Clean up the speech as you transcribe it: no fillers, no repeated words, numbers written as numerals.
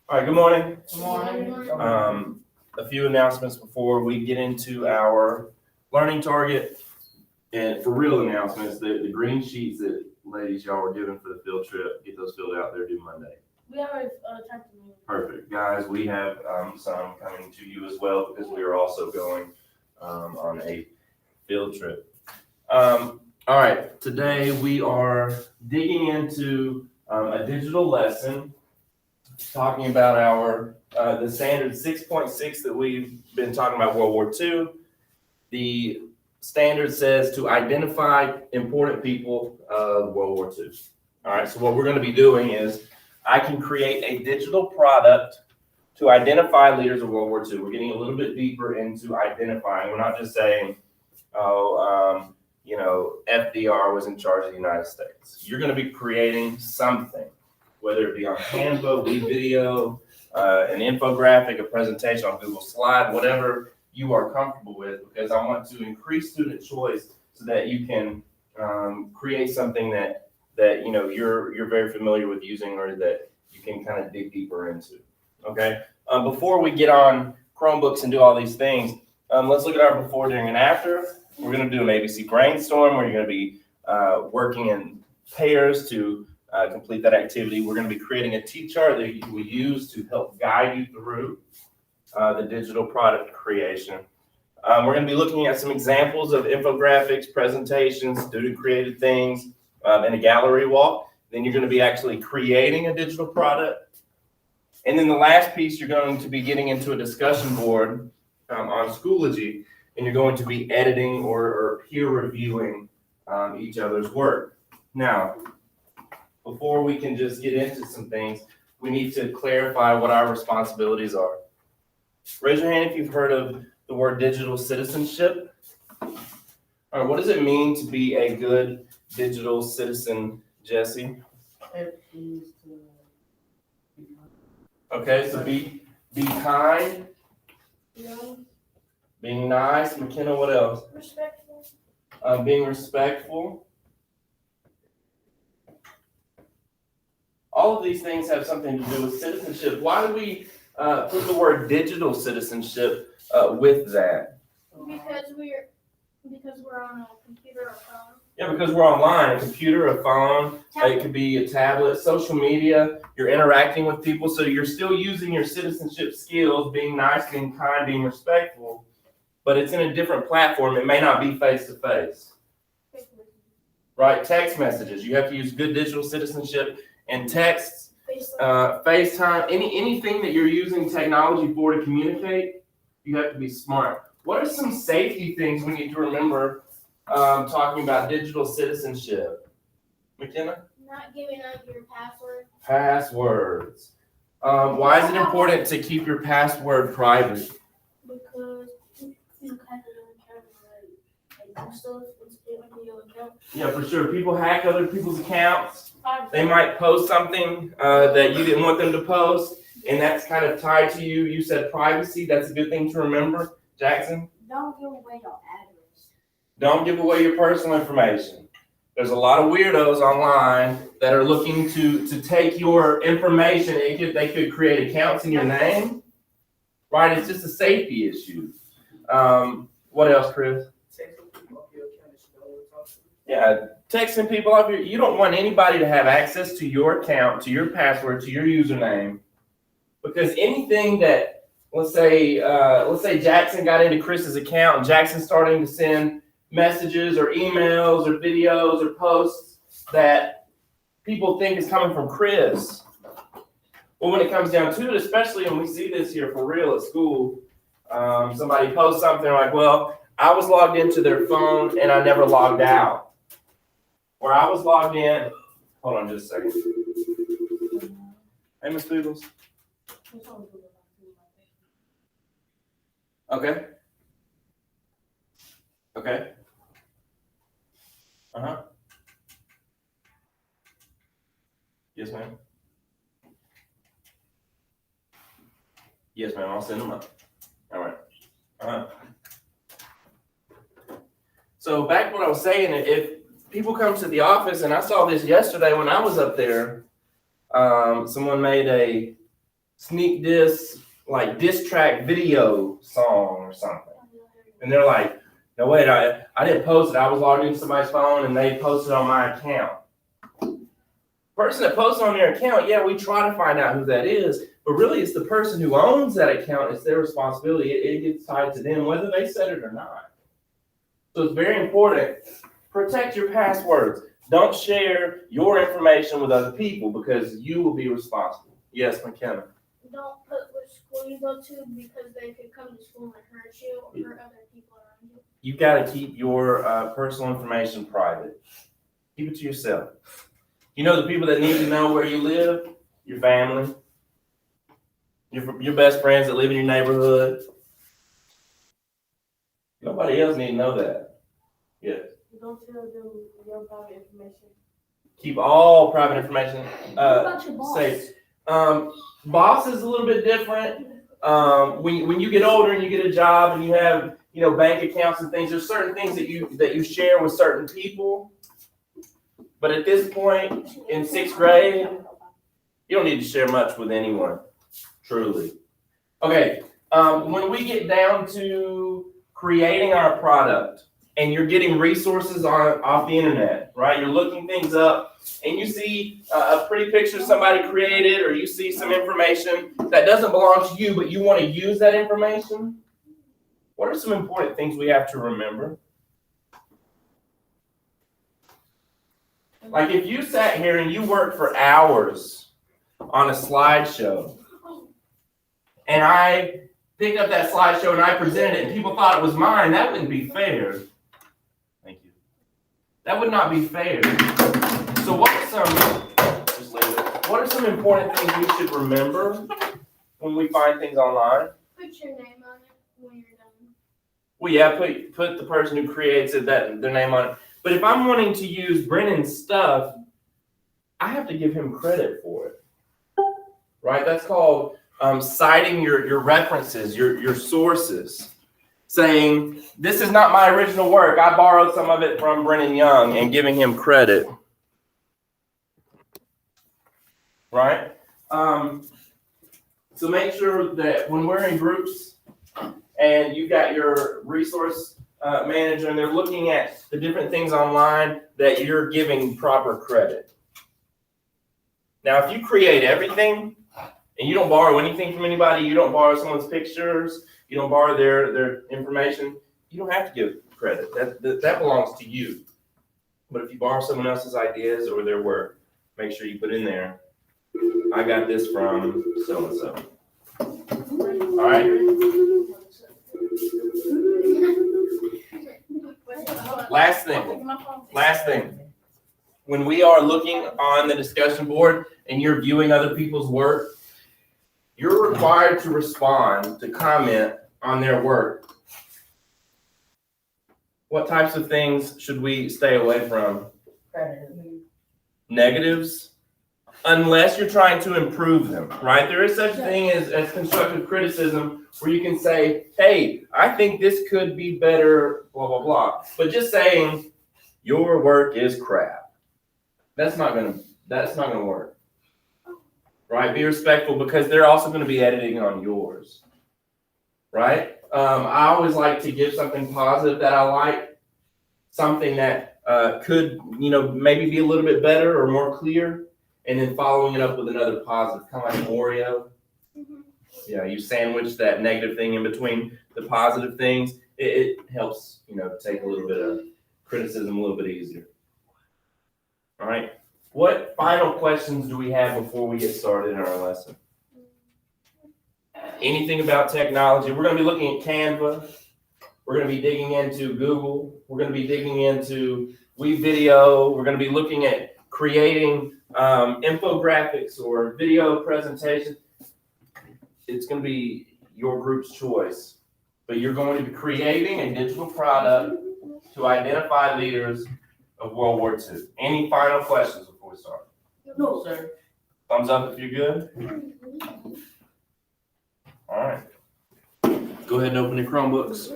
All right, good morning. Good morning. A few announcements before we get into our learning target. And for real announcements, the green sheets that ladies y'all were given for the field trip, get those filled out there due Monday. We already typed them in. Perfect. Guys, we have some coming to you as well because we are also going on a field trip. All right, today we are digging into a digital lesson, talking about our the standard 6.6 that we've been talking about World War II. The standard says to identify important people of World War II. All right, so what we're going to be doing is I can create a digital product to identify leaders of World War II. We're getting a little bit deeper into identifying. We're not just saying, FDR was in charge of the United States. You're going to be creating something, whether it be on Canva, video, an infographic, a presentation on Google Slide, whatever you are comfortable with, because I want to increase student choice so that you can create something that you're very familiar with using or that you can kind of dig deeper into. Okay. Before we get on Chromebooks and do all these things, let's look at our before, during, and after. We're going to do an ABC brainstorm where you're going to be working in pairs to complete that activity. We're going to be creating a T-chart that you will use to help guide you through the digital product creation. We're going to be looking at some examples of infographics, presentations, student-created things, and a gallery walk. Then you're going to be actually creating a digital product. And then the last piece, you're going to be getting into a discussion board on Schoology, and you're going to be editing or peer reviewing each other's work. Now, before we can just get into some things, we need to clarify what our responsibilities are. Raise your hand if you've heard of the word digital citizenship. All right, what does it mean to be a good digital citizen, Jesse? Okay, so be kind, being nice. McKenna, what else? Respectful. Being respectful. All of these things have something to do with citizenship. Why do we put the word digital citizenship with that? Because we're on a computer or phone. Yeah, because we're online, a computer, a phone, it could be a tablet, social media, you're interacting with people, so you're still using your citizenship skills, being nice, being kind, being respectful, but it's in a different platform. It may not be face-to-face, right? Text messages, you have to use good digital citizenship and texts, FaceTime, anything that you're using technology for to communicate, you have to be smart. What are some safety things we need to remember talking about digital citizenship? McKenna? Not giving up your password. Passwords. Why is it important to keep your password private? Because you hack your account, like do stuff with your account. Yeah, for sure. People hack other people's accounts. They might post something that you didn't want them to post, and that's kind of tied to you. You said privacy. That's a good thing to remember. Jackson? Don't give away your address. Don't give away your personal information. There's a lot of weirdos online that are looking to take your information. They could create accounts in your name, right? It's just a safety issue. What else, Chris? Yeah, texting people off your. You don't want anybody to have access to your account, to your password, to your username, because anything that let's say Jackson got into Chris's account and Jackson's starting to send messages or emails or videos or posts that people think is coming from Chris. Well, when it comes down to it, especially when we see this here for real at school, somebody posts something like, well, I was logged into their phone and I never logged out. Or I was logged in. Hold on just a second. Hey, Ms. Bugles. Okay. Okay. Uh-huh. Yes, ma'am. Yes, ma'am. I'll send them up. All right. Uh-huh. So back to what I was saying, if people come to the office, and I saw this yesterday when I was up there, someone made sneak diss, like diss track video song or something. And they're like, no, wait, I didn't post it. I was logged into somebody's phone and they posted on my account. Person that posts on their account, yeah, we try to find out who that is, but really it's the person who owns that account. It's their responsibility. It gets tied to them, whether they said it or not. So it's very important. Protect your passwords. Don't share your information with other people because you will be responsible. Yes, McKenna. Don't put which school you go to because they could come to school and hurt you or hurt other people around you. You've got to keep your personal information private. Keep it to yourself. You know the people that need to know where you live? Your family. Your best friends that live in your neighborhood. Nobody else need to know that. Yes. Don't tell them your private information. Keep all private information What about your boss? safe. Boss is a little bit different. When you get older and you get a job and you have bank accounts and things, there's certain things that you share with certain people. But at this point in 6th grade, you don't need to share much with anyone, truly. Okay, when we get down to creating our product and you're getting resources off the internet, right? You're looking things up and you see a pretty picture somebody created or you see some information that doesn't belong to you, but you want to use that information. What are some important things we have to remember? Like if you sat here and you worked for hours on a slideshow and I picked up that slideshow and I presented it and people thought it was mine, that wouldn't be fair. Thank you. That would not be fair. So what are some important things we should remember when we find things online? Put your name on it when you're done. Well, yeah, put the person who creates it, their name on it. But if I'm wanting to use Brennan's stuff, I have to give him credit for it, right? That's called citing your references, your sources, saying, this is not my original work. I borrowed some of it from Brennan Young and giving him credit, right? So make sure that when we're in groups and you've got your resource manager and they're looking at the different things online, that you're giving proper credit. Now, if you create everything and you don't borrow anything from anybody, you don't borrow someone's pictures, you don't borrow their information, you don't have to give credit. That belongs to you. But if you borrow someone else's ideas or their work, make sure you put in there, I got this from so-and-so. All right? Last thing. When we are looking on the discussion board and you're viewing other people's work, you're required to respond, to comment on their work. What types of things should we stay away from? Negatives, unless you're trying to improve them, right? There is such a thing as constructive criticism where you can say, hey, I think this could be better, blah, blah, blah. But just saying your work is crap, that's not gonna work, right? Be respectful because they're also gonna be editing on yours, right? I always like to give something positive that I like, something that could, maybe be a little bit better or more clear, and then following it up with another positive, kind of like an Oreo. Mm-hmm. Yeah, you sandwich that negative thing in between the positive things. It helps, take a little bit of criticism a little bit easier. All right. What final questions do we have before we get started in our lesson? Anything about technology? We're going to be looking at Canva. We're going to be digging into Google. We're going to be digging into WeVideo. We're going to be looking at creating infographics or video presentations. It's going to be your group's choice, but you're going to be creating a digital product to identify leaders of World War II. Any final questions before we start? No, sir. Thumbs up if you're good. All right. Go ahead and open your Chromebooks.